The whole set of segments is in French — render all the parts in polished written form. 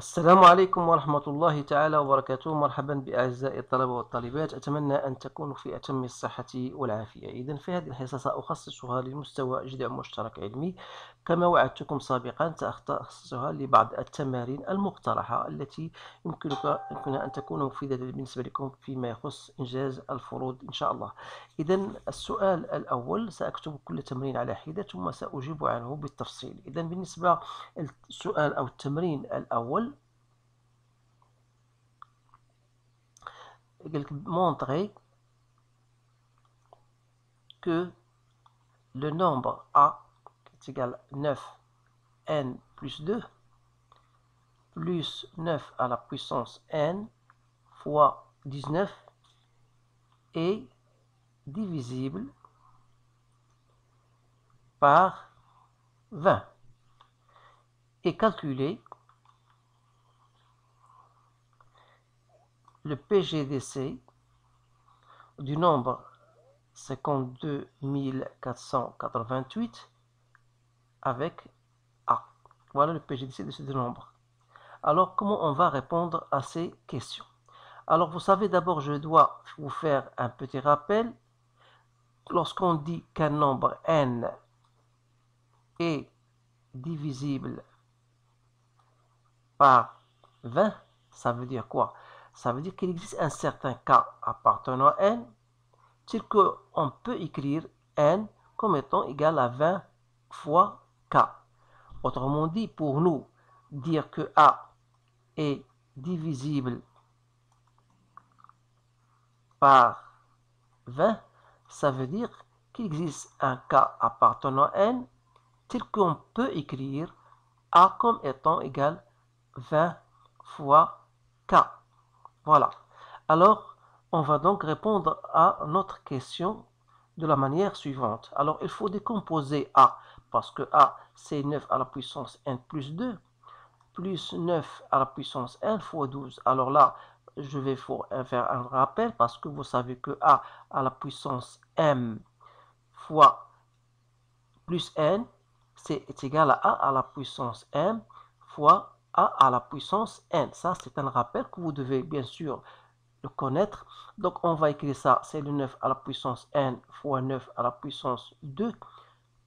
السلام عليكم ورحمة الله تعالى وبركاته. مرحبا بأعزائي الطلبة والطالبات، أتمنى أن تكونوا في أتم الصحة والعافية. إذن في هذه الحصة سأخصصها للمستوى جدع مشترك علمي. كما وعدتكم سابقا سأخصصها لبعض التمارين المقترحة التي يمكن أن تكون مفيدة بالنسبة لكم فيما يخص إنجاز الفروض إن شاء الله. إذن السؤال الأول سأكتب كل تمرين على حدة ثم سأجيب عنه بالتفصيل. إذن بالنسبة للسؤال أو التمرين الأول، montrer que le nombre A est égal à 9n plus 2 plus 9 à la puissance n fois 19 est divisible par 20 et calculer le PGDC du nombre 52 488 avec A. Voilà le PGDC de ce nombre. Alors, comment on va répondre à ces questions? Alors, vous savez, d'abord, je dois vous faire un petit rappel. Lorsqu'on dit qu'un nombre n est divisible par 20, ça veut dire quoi? Ça veut dire qu'il existe un certain cas appartenant à n, tel qu'on peut écrire n comme étant égal à 20 fois k. Autrement dit, pour nous, dire que A est divisible par 20, ça veut dire qu'il existe un cas appartenant à n, tel qu'on peut écrire A comme étant égal 20 fois k. Voilà. Alors, on va donc répondre à notre question de la manière suivante. Alors, il faut décomposer A, parce que A, c'est 9 à la puissance n plus 2, plus 9 à la puissance n fois 12. Alors là, je vais faire un rappel, parce que vous savez que A à la puissance m fois plus n, c'est égal à A à la puissance m fois A à la puissance n. Ça, c'est un rappel que vous devez bien sûr le connaître. Donc, on va écrire ça, c'est le 9 à la puissance n fois 9 à la puissance 2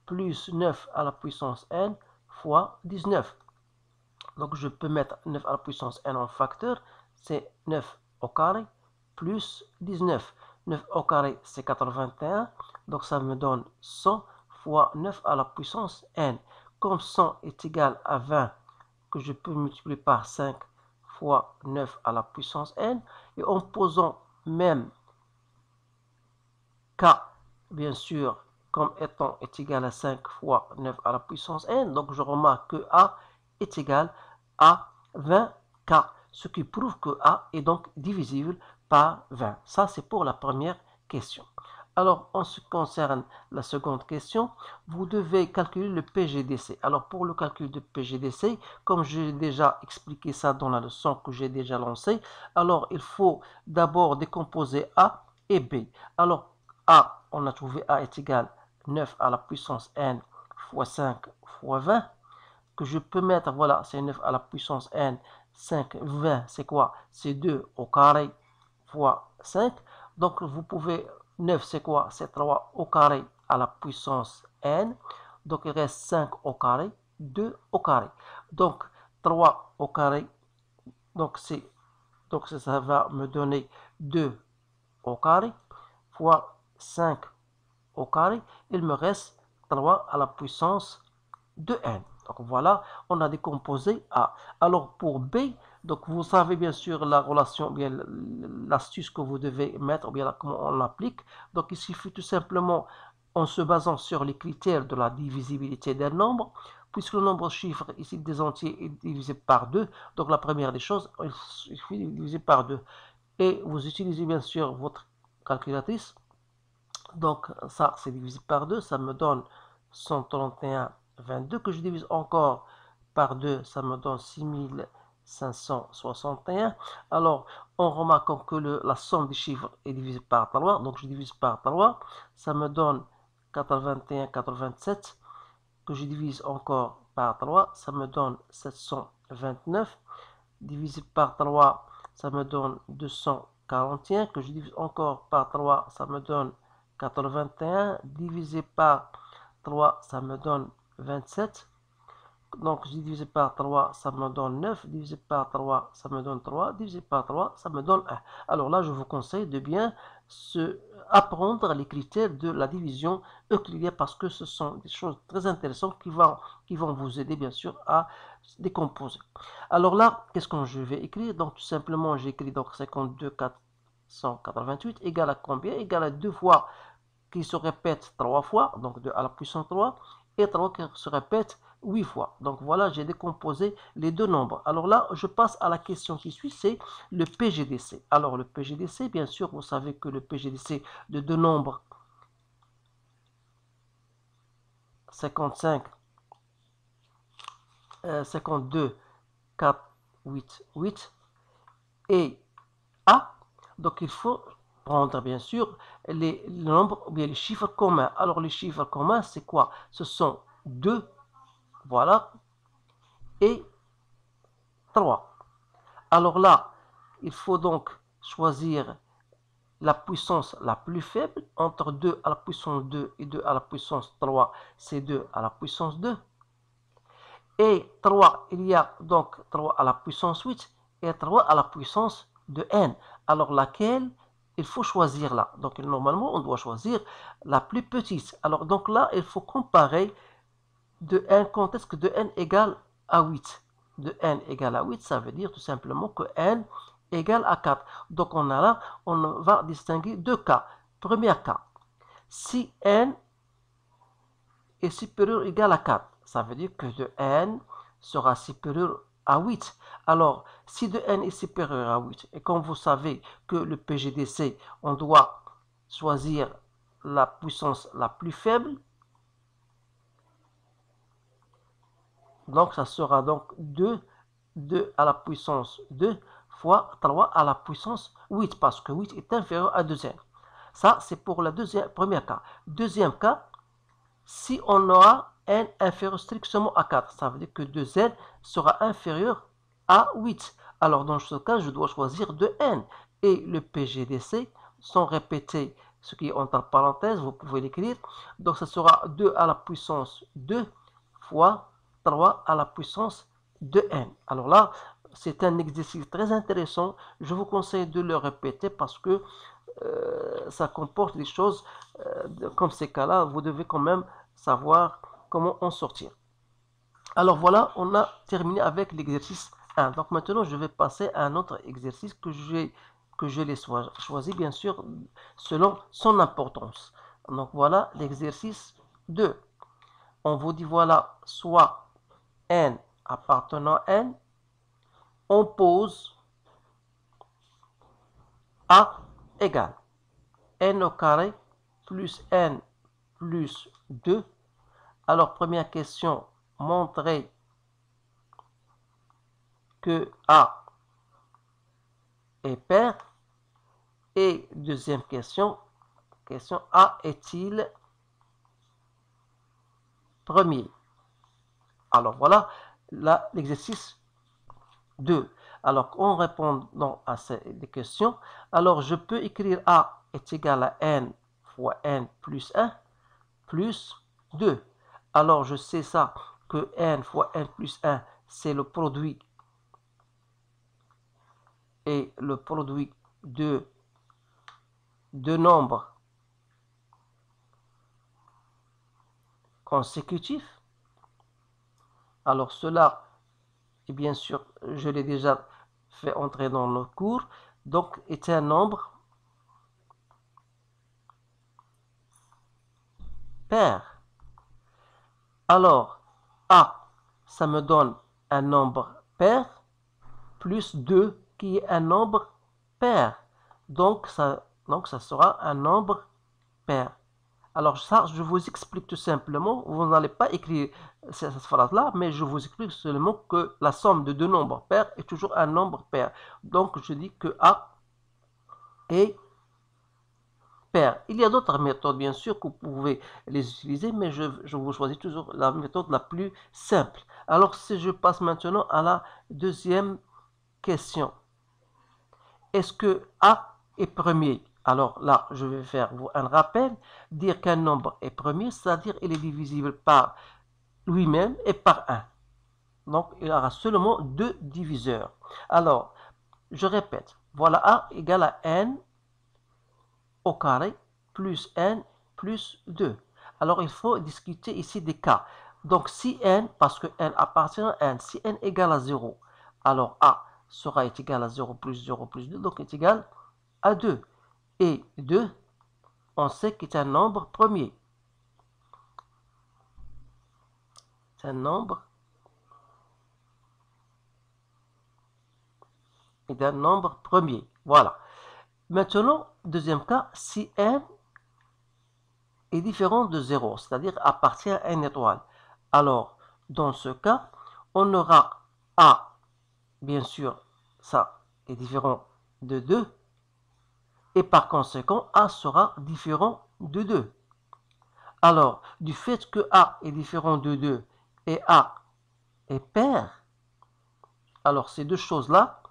plus 9 à la puissance n fois 19. Donc, je peux mettre 9 à la puissance n en facteur, c'est 9 au carré plus 19. 9 au carré, c'est 81, donc ça me donne 100 fois 9 à la puissance n. Comme 100 est égal à 20, que je peux multiplier par 5 fois 9 à la puissance n, et en posant même k, bien sûr, comme étant est égal à 5 fois 9 à la puissance n, donc je remarque que A est égal à 20k, ce qui prouve que A est donc divisible par 20. Ça, c'est pour la première question. Alors, en ce qui concerne la seconde question, vous devez calculer le PGDC. Alors, pour le calcul de PGDC, comme j'ai déjà expliqué ça dans la leçon que j'ai déjà lancée, alors il faut d'abord décomposer A et B. Alors, A, on a trouvé A est égal à 9 à la puissance n fois 5 fois 20, que je peux mettre, voilà, c'est 9 à la puissance n, 5, 20, c'est quoi? C'est 2 au carré fois 5. Donc, vous pouvez, 9, c'est quoi? C'est 3 au carré à la puissance n. Donc, il reste 5 au carré, 2 au carré. Donc, 3 au carré, donc ça va me donner 2 au carré fois 5 au carré. Il me reste 3 à la puissance de n. Donc voilà, on a décomposé A. Alors pour B, donc vous savez bien sûr la relation, bien l'astuce que vous devez mettre, ou bien comment on l'applique. Donc il suffit tout simplement, en se basant sur les critères de la divisibilité d'un nombre, puisque le nombre de chiffres ici des entiers est divisé par 2, donc la première des choses, il suffit de diviser par 2. Et vous utilisez bien sûr votre calculatrice. Donc ça, c'est divisé par 2, ça me donne 131,22 que je divise encore par 2, ça me donne 6561. Alors, en remarquant que la somme des chiffres est divisée par 3, donc je divise par 3, ça me donne 81, 87, que je divise encore par 3, ça me donne 729. divisé par 3, ça me donne 241, que je divise encore par 3, ça me donne 81, divisé par 3, ça me donne 27. Donc, divisé par 3, ça me donne 9. Divisé par 3, ça me donne 3. Divisé par 3, ça me donne 1. Alors là, je vous conseille de bien apprendre les critères de la division euclidienne parce que ce sont des choses très intéressantes qui vont vous aider, bien sûr, à décomposer. Alors là, qu'est-ce que je vais écrire? Donc, tout simplement, j'écris donc 52 488 égale à combien? Égale à 2 fois qui se répète 3 fois, donc 2 à la puissance 3, et 3 qui se répète 8 fois. Donc voilà, j'ai décomposé les deux nombres. Alors là, je passe à la question qui suit, c'est le PGDC. Alors le PGDC, bien sûr, vous savez que le PGDC de deux nombres 55, 52, 4, 8, 8 et A. Donc il faut prendre bien sûr les nombres ou bien les chiffres communs. Alors les chiffres communs, c'est quoi? Ce sont 2, voilà, et 3. Alors là, il faut donc choisir la puissance la plus faible entre 2 à la puissance 2 et 2 à la puissance 3, c'est 2 à la puissance 2. Et 3, il y a donc 3 à la puissance 8 et 3 à la puissance de n. Alors laquelle il faut choisir là? Donc normalement, on doit choisir la plus petite. Alors donc là, il faut comparer de n, quand est-ce que de n égale à 8? De n égale à 8, ça veut dire tout simplement que n égale à 4. Donc on va distinguer deux cas. Premier cas, si n est supérieur ou égal à 4, ça veut dire que de n sera supérieur à 8. Alors, si de n est supérieur à 8, et comme vous savez que le PGDC, on doit choisir la puissance la plus faible, donc ça sera donc 2 à la puissance 2 fois 3 à la puissance 8, parce que 8 est inférieur à 2n. Ça, c'est pour le premier cas. Deuxième cas, si on aura n inférieur strictement à 4, ça veut dire que 2n sera inférieur à 8. Alors dans ce cas, je dois choisir 2n. Et le PGDC, sans répéter ce qui est entre parenthèses, vous pouvez l'écrire. Donc ça sera 2 à la puissance 2 fois 3 à la puissance de n. Alors là, c'est un exercice très intéressant. Je vous conseille de le répéter parce que ça comporte des choses comme ces cas-là. Vous devez quand même savoir comment en sortir. Alors voilà, on a terminé avec l'exercice 1. Donc maintenant, je vais passer à un autre exercice que je l'ai choisi, bien sûr, selon son importance. Donc voilà l'exercice 2. On vous dit, voilà, soit n appartenant à n, on pose a égale n au carré plus n plus 2. Alors, première question, montrer que A est pair. Et deuxième question, A est-il premier? Alors, voilà l'exercice 2. Alors, en répondant à ces questions, alors je peux écrire A est égal à n fois n plus 1 plus 2. Alors, je sais ça, que n fois n plus 1, c'est le produit et le produit de deux nombres consécutifs. Alors, cela, et bien sûr, je l'ai déjà fait entrer dans le cours, donc est un nombre pair. Alors, A, ça me donne un nombre pair, plus 2 qui est un nombre pair. Donc ça sera un nombre pair. Alors ça, je vous explique tout simplement, vous n'allez pas écrire cette phrase-là, mais je vous explique seulement que la somme de deux nombres pairs est toujours un nombre pair. Donc je dis que A est pair. Il y a d'autres méthodes, bien sûr, que vous pouvez les utiliser, mais je vous choisis toujours la méthode la plus simple. Alors si je passe maintenant à la deuxième question. Est-ce que A est premier? Alors là, je vais faire un rappel, dire qu'un nombre est premier, c'est-à-dire il est divisible par lui-même et par 1. Donc, il aura seulement 2 diviseurs. Alors, je répète, voilà A égale à n au carré plus n plus 2. Alors, il faut discuter ici des cas. Donc, si n, parce que n appartient à n, si n égale à 0, alors A sera égal à 0 plus 2, donc est égal à 2. Et 2, on sait qu'il est un nombre premier. C'est un nombre d'un nombre premier. Voilà. Maintenant, deuxième cas, si n est différent de 0, c'est-à-dire appartient à une étoile. Alors, dans ce cas, on aura A, bien sûr, ça est différent de 2, et par conséquent, A sera différent de 2. Alors, du fait que A est différent de 2 et A est pair, alors ces deux choses-là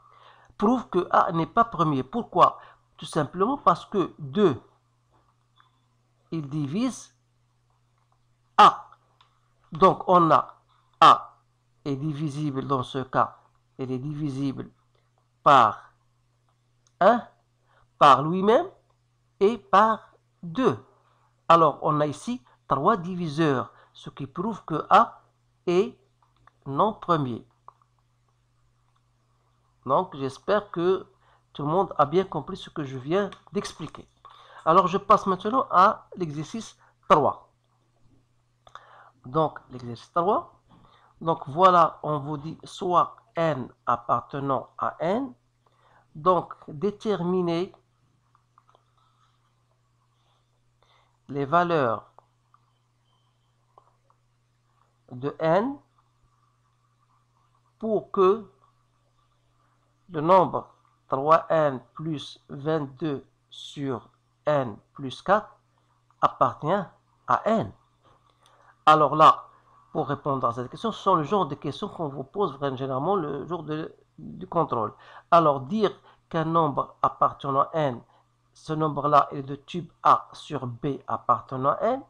prouvent que A n'est pas premier. Pourquoi? Tout simplement parce que 2, il divise A. Donc, on a A est divisible dans ce cas, il est divisible par 1, par lui-même et par 2. Alors, on a ici 3 diviseurs, ce qui prouve que A est non premier. Donc, j'espère que tout le monde a bien compris ce que je viens d'expliquer. Alors, je passe maintenant à l'exercice 3. Donc, l'exercice 3. Donc, voilà, on vous dit soit n appartenant à n. Donc, déterminer les valeurs de n pour que le nombre 3n plus 22 sur n plus 4 appartient à n. Alors là, pour répondre à cette question, ce sont le genre de questions qu'on vous pose généralement le jour du contrôle. Alors, dire qu'un nombre appartenant à n, ce nombre-là est de type A sur B appartenant à n.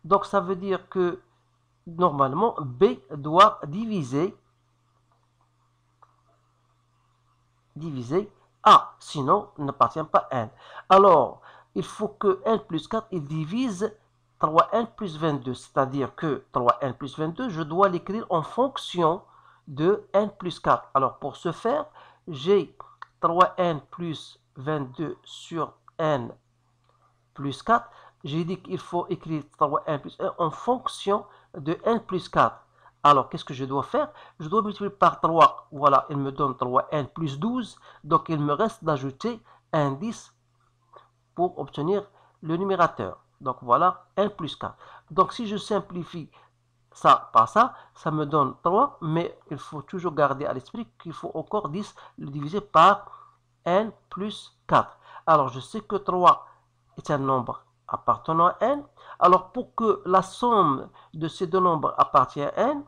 Donc, ça veut dire que, normalement, B doit diviser A, sinon, il n'appartient pas à n. Alors, il faut que n plus 4, il divise 3n plus 22, c'est-à-dire que 3n plus 22, je dois l'écrire en fonction de n plus 4. Alors, pour ce faire, j'ai 3n plus 22 sur n plus 4. J'ai dit qu'il faut écrire 3n plus 1 en fonction de n plus 4. Alors, qu'est-ce que je dois faire? Je dois multiplier par 3. Voilà, il me donne 3n plus 12. Donc, il me reste d'ajouter un 10 pour obtenir le numérateur. Donc, voilà, n plus 4. Donc, si je simplifie ça par ça, ça me donne 3. Mais il faut toujours garder à l'esprit qu'il faut encore 10 le diviser par n plus 4. Alors, je sais que 3 est un nombre appartenant à n. Alors, pour que la somme de ces deux nombres appartienne à n,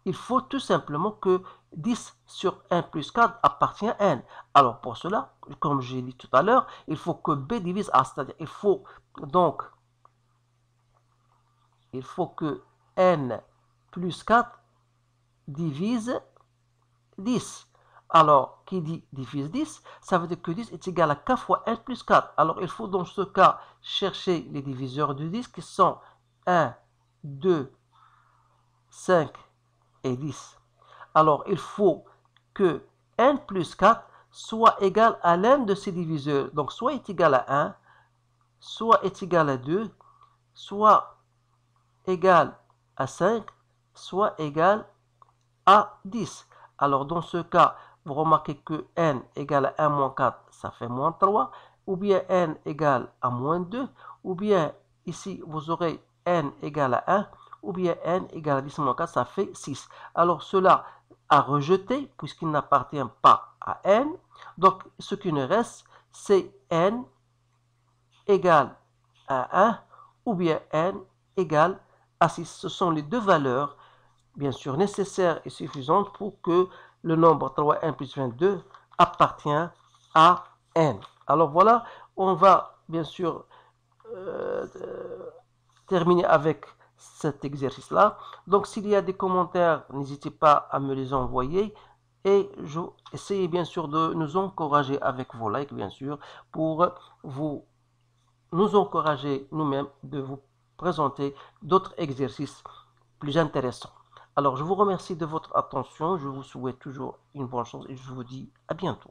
il faut tout simplement que 10 sur 1 plus 4 appartient à n. Alors, pour cela, comme j'ai dit tout à l'heure, il faut que B divise A, c'est-à-dire il faut que n plus 4 divise 10. Alors, qui dit divise 10, ça veut dire que 10 est égal à k fois n plus 4. Alors, il faut dans ce cas chercher les diviseurs de 10 qui sont 1, 2, 5 et 10. Alors, il faut que n plus 4 soit égal à l'un de ces diviseurs. Donc, soit est égal à 1, soit est égal à 2, soit égal à 5, soit égal à 10. Alors, dans ce cas, vous remarquez que n égale à 1 moins 4, ça fait moins 3, ou bien n égale à moins 2, ou bien ici, vous aurez n égale à 1, ou bien n égale à 10 moins 4, ça fait 6. Alors, cela à rejeter, puisqu'il n'appartient pas à n. Donc, ce qui nous reste, c'est n égale à 1, ou bien n égale à 6. Ce sont les deux valeurs, bien sûr, nécessaires et suffisantes pour que le nombre 3n plus 22 appartient à n. Alors voilà, on va bien sûr terminer avec cet exercice-là. Donc s'il y a des commentaires, n'hésitez pas à me les envoyer. Et essayez bien sûr de nous encourager avec vos likes, bien sûr, pour nous encourager nous-mêmes de vous présenter d'autres exercices plus intéressants. Alors, je vous remercie de votre attention. Je vous souhaite toujours une bonne chance et je vous dis à bientôt.